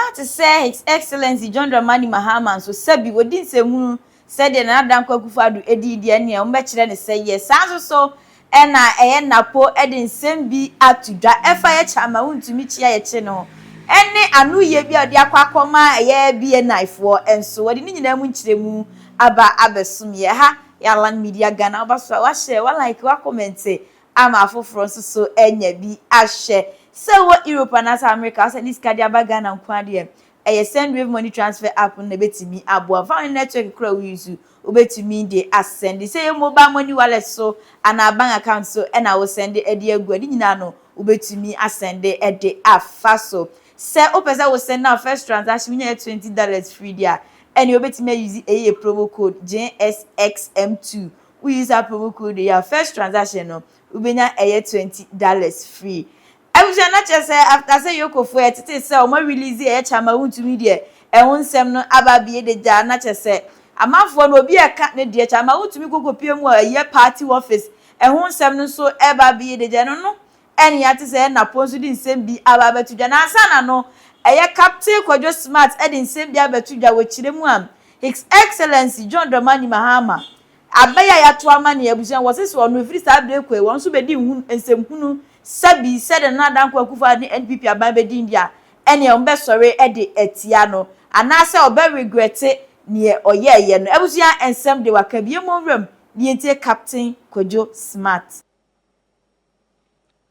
What to say His Excellency John Dramani Mahama so sabi wodi nsemu said na Adanko Akufo-Addo edi ne e mbekire ne say yes so na eye napo edi nsem bi atudwa efa ye chama Wontumi chia ye che no ene anu ye bi odi akwakoma eye bi naifo enso wodi ni nyina mu nkiremu aba abesum ye ha Yalan Media Ghana obaso wa share wa like wa comment ama afoforo so enya bi ahye so what Europe and America say this card aba Ghana nkwade e send wave money transfer app na betimi abo foreign network kura we use obetimi dey send say your mobile money wallet so and our bank account so and I will send e dey agu adi nyina no obetimi asend e dey afa so say opesa will send now first transaction we $20 free there and you betimi use a promo code JSXM2 we use our promo code your first transaction no ubenya $20 free. I was not just say after say you go for it say o ma release e chama Wontumi de e wonsem no ababie de ja na che say amafo no obi e ka ne de chama Wontumi kokopie mu a ye party office e wonsem no so e babie de ja no eni ate say na ponso di nsem bi ababetu ja na asa na no eye Captain Kwadwo Smart e de nsem bi abetu ja wo kire mu am His Excellency John Dramani Mahama abaya ya to ama ne abusan wo sese ono free star break we won so be di nsem hunu sabi said na Adanko Akufo-Addo NPP aban be di India ene on be sore e de etia no anase obe regret ne oyeye no abusan ensem de waka bie mo wram ne entie Captain Kwadwo Smart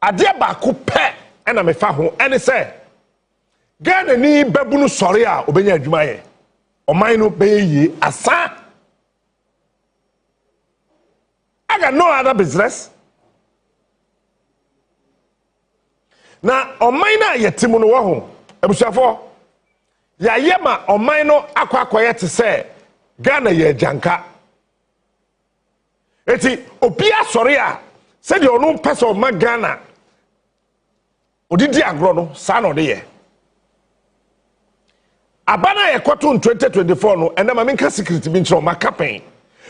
ade ba ko pe ena me fa ho ene se Ghana ni babunu sore a obenya adwuma ye oman no be yi asa I got no other business. Na oman na yetimu no wo ho ebusuafo ya yema oman no akwakoye te se Ghana ye janka eti obi asori a se de onu pese o ma Ghana odidi agro no sa no de ye abana ye kwato 2024 no ena ma menka security bi nchiro makapen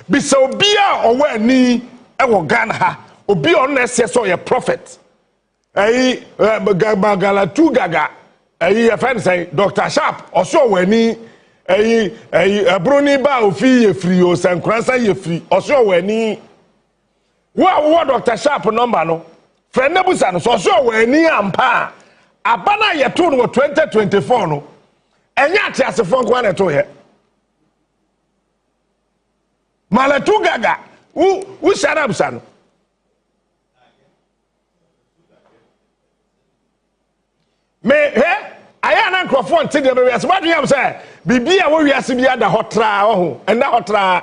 bisa obi a owa ani e wo Ghana ha obi on na ese so ye prophet ayi Galatu Gaga ayi friend say Dr. Sharp oso wani ayi abroni ba ofi ye free o sankransa ye free oso wani wo Dr. Sharp number no friend nebusa no oso wani ampa abana ye to no 2024 no enya ate asefo kwa na to he Malatu Gaga who shut up son me ayana microphone ti de be wiase what do you say bibia wo wiase bia da hotra ho enda hotra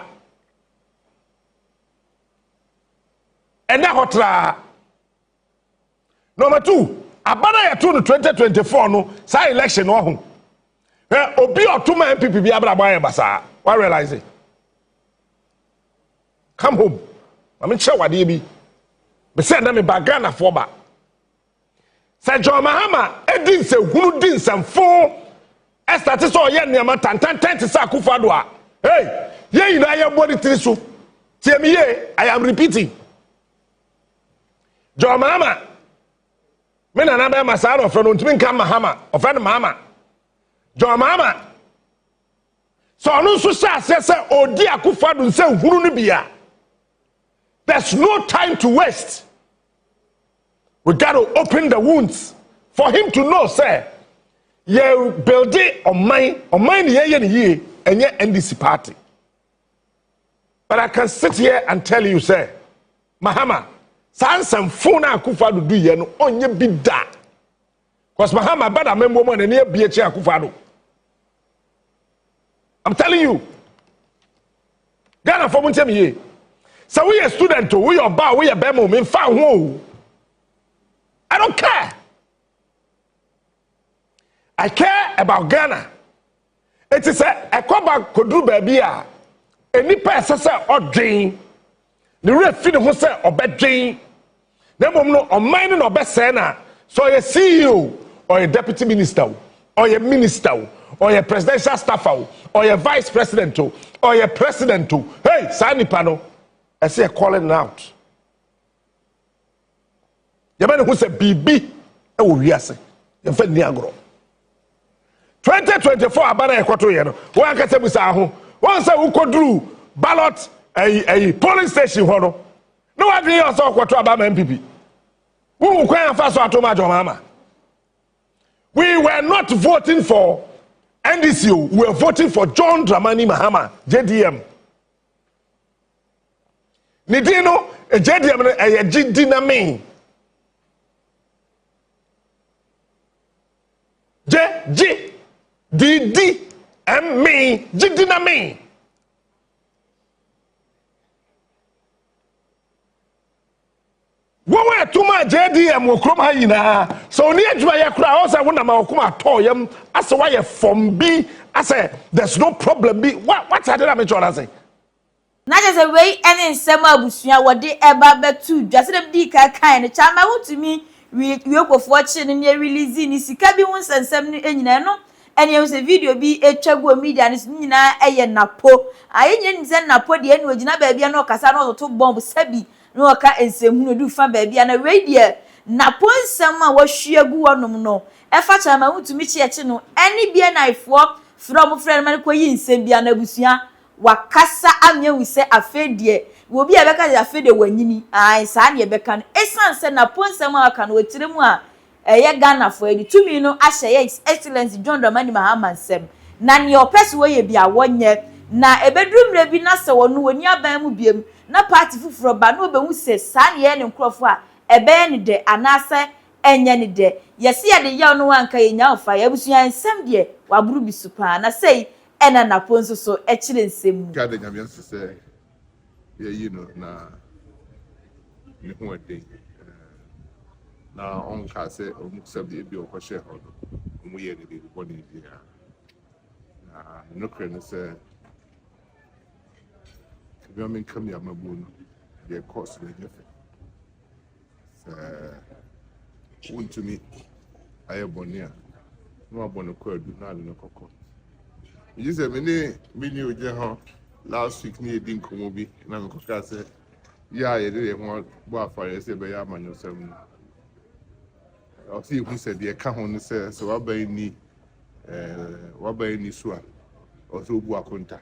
number 2 abana ya to no 2024 no sa election ho obi otuma MPP bia bra boy basa what realize it come home I'm sure what bi be say na me bagana for ba Sir John Mahama edin se hunu din samfo estati so ye niam tantan te sa Akufo-Addo a hey ye ina ye body tiri so tie me ye I am repeating John Mahama me na be masaro from Wontumi nka Mahama of friend Mahama John Mahama so no so say odi Akufo-Addo nse hunu no bia there's no time to waste. We got to open the wounds for him to know, sir. You build it on mine, ye, and yet NDC party. But I can sit here and tell you, sir, Mahama, Sansan Funa Akufo-Addo do ye no on ye be that. Because Mahama better member woman and ye be a Akufo-Addo. I'm telling you. Ghana for Wontumi. So we a student, we are bar, we are bemo, me fa ho. I don't care. I care about Ghana. It is a kwaba kodru baby a enipa esese odwen. Ne refi ho se obedwen. Na mom no oman no obese na so ye CEO or a deputy minister or a minister or a presidential staffer or a vice president or a president. Hey, sanipa no I say calling out. Yabane who say bibi e wo wiase. Ye fa ni agro. 2024 abana ekoto ye no wan ka se busa ho wan say ukoduru ballot polling station ho no no wa dwen yourself kwoto abama MPP who kwan afa so atoma jomama. We were not voting for NDC, we were voting for John Dramani Mahama, JDM. Nidino, JDM, JDinami. JDinami, JDinami. Wowe tuma JDM okrom ha yina so oni adwuma ye kura o say wona ma okoma toyem ase wa ye from bi ase there's no problem bi what I did am try say na just way ene nsem abusua wode eba betu dwase dem di kan ne chama Wontumi we kofo chi ne release ni sika bi won sensem ni enyina no ene ye se video bi etwago media ni nyina eye napo ayenye ni se napo de ene ogina ba bia no kasa no to bomb sabi no ka ensemu no du fa ba bia na we de napo nsem a wahwiagu wonom no efa chama Wontumi chi echi no ene bia naifo from friend man ko yi nsem bia na abusua wakasa anya wi se afedie wo bi abeka de afede wanyini ai sa na ebeka no esanse na ponsem aka no wetiremu a eye Ghana fo edi tumi no ahye ye excellence John Dramani Mahama nsem na ne opese wo ye bia wonye na ebedrumre bi na se wonu woni aban mu biem na party fufuro ba no obehu se sa na ye ne nkrofo a ebe ne de anase enye ne de yesi ye de ye no wanka ye nya ofa ya busua nsem de waburu bi supa na sei ena na ponso so echire nsem ka de nyame se ye na ne ho ade na on ka se o mu se bi o ko she ho mu ye ne bi ko ni bi na no kre no se bi o men kam ya mabu no de course ne je se Wontumi aye bonia no abon ko adu na le kokko. You say many oje ho last week ni edin komo bi na me koka say ya ye de ho bo afare say be ya manyo sam o si hu say de ka ho no say so wabai ni so a o so bu akonta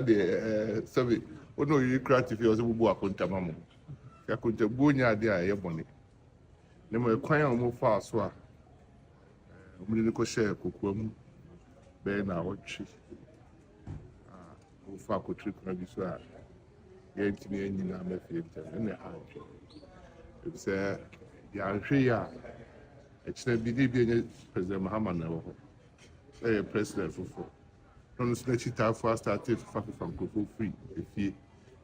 de sabi o no you creative o so bu akonta mamo akonta bu nya de a ye bone ne mo kwan a mo fa so a mo ni ko share kokuam be na otwi o fa ko trick na bi so a ye ntimi enyi na ma fi ntem na ha e se ya hwe ya e kire bi de bi enye president Mahama na wo president fofo no so na chita fo started fa from kofo free efie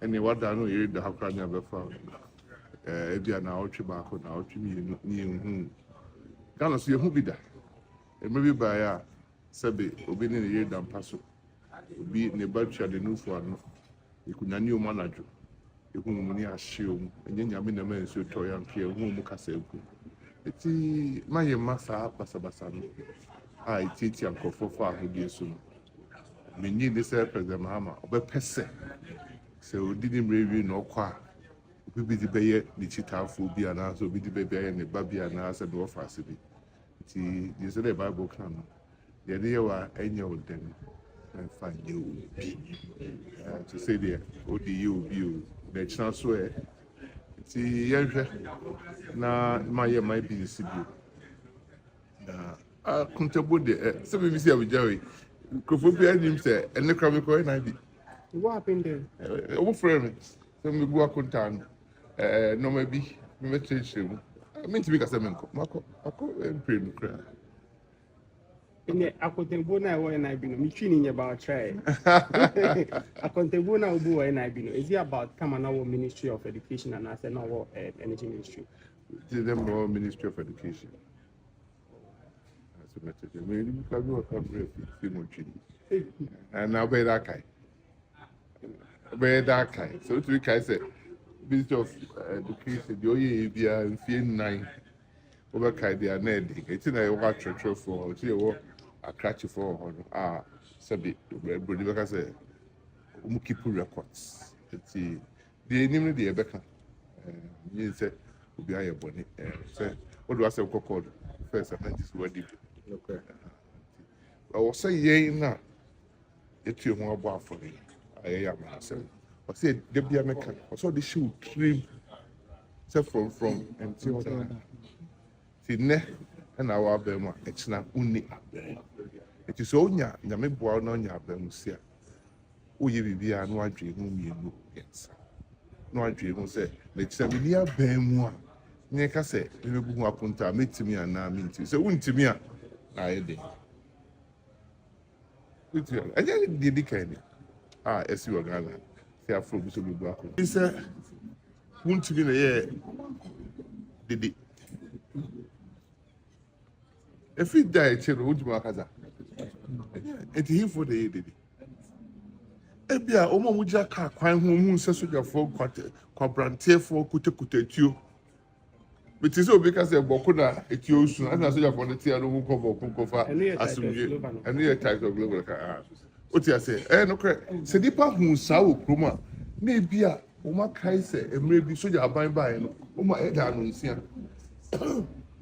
ene wada no ye da hakra nya be fa e bia na otwi ba ko na otwi ni hu Ghana so ye hu bi da e mebi ba ya sebe obi ne ye da mpaso obi ne batwa de nufu ano ikunyani o manajo ehu mu ni ahye o enye nyame na man so to ya mpie hu mu kasa eku eti maye masa basabasa no a eti ankofo fa ahudi so menyi de se president Mahama obepese se odidi mrewi no kwa obi di beye ni chitafo bi ana so obi di beye ne babia na se do fa ase bi eti the say the Bible kan the idea wa enye odem and find you to say there ODU the chance where ti yenhwe na my business bi na comfortable there so we see abijawe kofo bi anim say ene kra me ko na bi what happened there o friend so me bu akonta no ma bi me change me ti bi ka say me ko mako pray no kra in akontembo na wo na bino mi twi ni about try akontembo na obu wo na bino is it about come na wo Ministry of Education and as na wo energy ministry to them more Ministry of Education so message me you can go come fi mo twi and now be that kai so to kai say Ministry of Education the oye bia mfie 9 over kai dia na edi eti na yo atwetwe for oti yo akrachi for hono sabi brody beka say umu keep records eti the enim de ebeka yin say obi aye boni say odo ase kokod first and this word okay I say ye na it you more about for me. I am myself. I said Debia Mecca. I saw the shoe trim from until the ne and our bema. It's not only it is only Yame Boa no Yabemusia. Uye Bibia no dream whom you know. Yes. No dream say, let's say we are Bemua. Neka say, we will go up until meet me and now meet you. So, wouldn't me? I did. I just did the candy. As you are Ghana. They are from so good. He said, won't be the year. Did it? If he died, he would be a and he for the year did it. Ebia, Omo Mujaka, Quine Home, Sasuja for Quabrante for Kutu. But it's all because they're Bokuna, it used to, and I said, for the Tia Kunkofa, as you and near type of global car. What you say? No correct. Sedipa who saw Proma, maybe a Oma Kaise, and maybe Soja by Oma Eda Nuncia.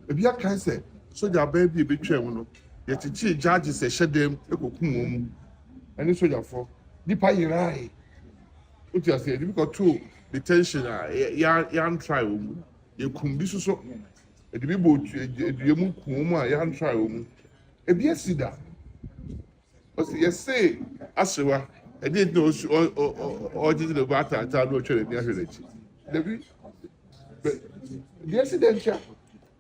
If you can say, Soja baby betrayal, yet the chief judges say, shed them, a cocoon, and it's Soja for Dipa Yirai. What you say? You got two detention, yan trial. You couldn't be so. It be both you move, yan trial. If you see that. Yes, say, Ashewa, I didn't know or did the batter at our trade in the village. But the accident,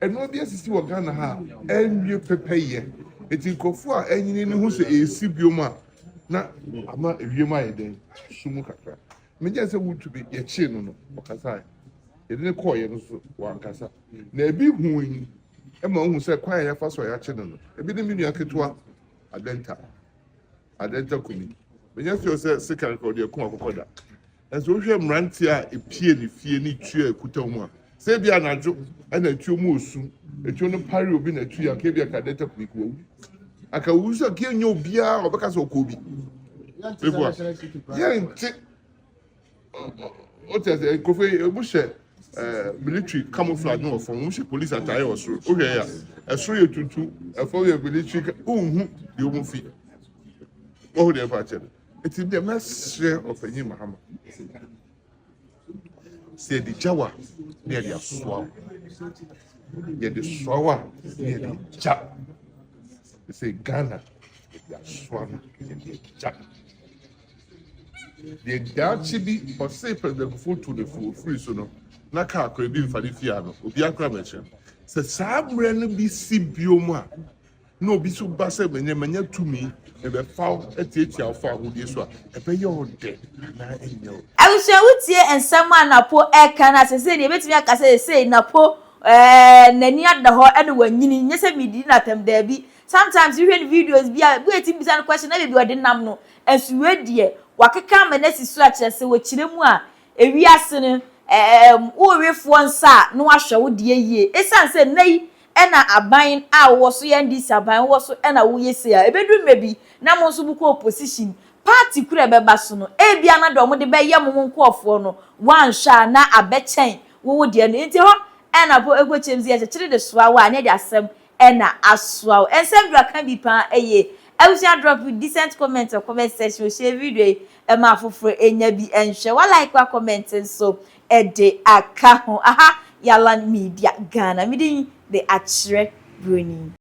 and no, the assistant were gonna have, and you prepare. It in Kofa, and you know who's a Sibioma. Now, I'm not a Yuma then, Sumukaka. Media said would to be a chin or Kasai. You didn't call you one Casa. Never who among who said quiet first or your children. A bit of Miniakitua, Adenta. Adenta kumi. When you say second record, you come up. And so we have Rantia, a peony, fieni, cheer, Kutoma. Say be an adjo, and a two musu, a tune parry will be a tree and Kabia Cadetta quick. I can use a game your beer or because of Kobe. Yeah, what is a coffee, bush, military camouflage no from which police attire or so. Okay, a story to two, a 4 year military, you won't feel. Oh, the party. It is the mass share of a new Mahama. Say the Jawa near the swamp. Yet the Swawa near the Jap. They say Ghana, the swamp near the Jap. The Dachibi or say the food to the full free so Naka could be for the Fiano, Ubiakra mention. Say Sam Ren be Sibioma. No, be so bassy when you mania to me. Ebe foul eti alfa wudi so ebe yo de na enyo awusia wutie ensama na po eka na sese ne betimi aka say na po nani ada ho ene wanyini nyese midi na tem da bi sometimes you hear videos bi eti bisa question na be odi nam no ensuwe die wakeka manasi so a kire se wo kire mu a ewiase ne wo wefo nsa no ahwe wo de yie esan se nei ena aban a wo so ye Ndc aban wo so ena wo yesi a ebedu mebi na mo so buko opposition party kura beba so no ebia na do mo de be ye mo nkofo no wan sha na abechen wo de no enti ho ena bo egwechemzi ya chire de soa wa na de asem ena asoa ensem dra kan bi pa eye awusia drop decent comment or comment section share video e ma foforo enya bi enhwe wa like wa comment so e de aka ho aha Yalan Media Ghana. Midin the Achre Bruni.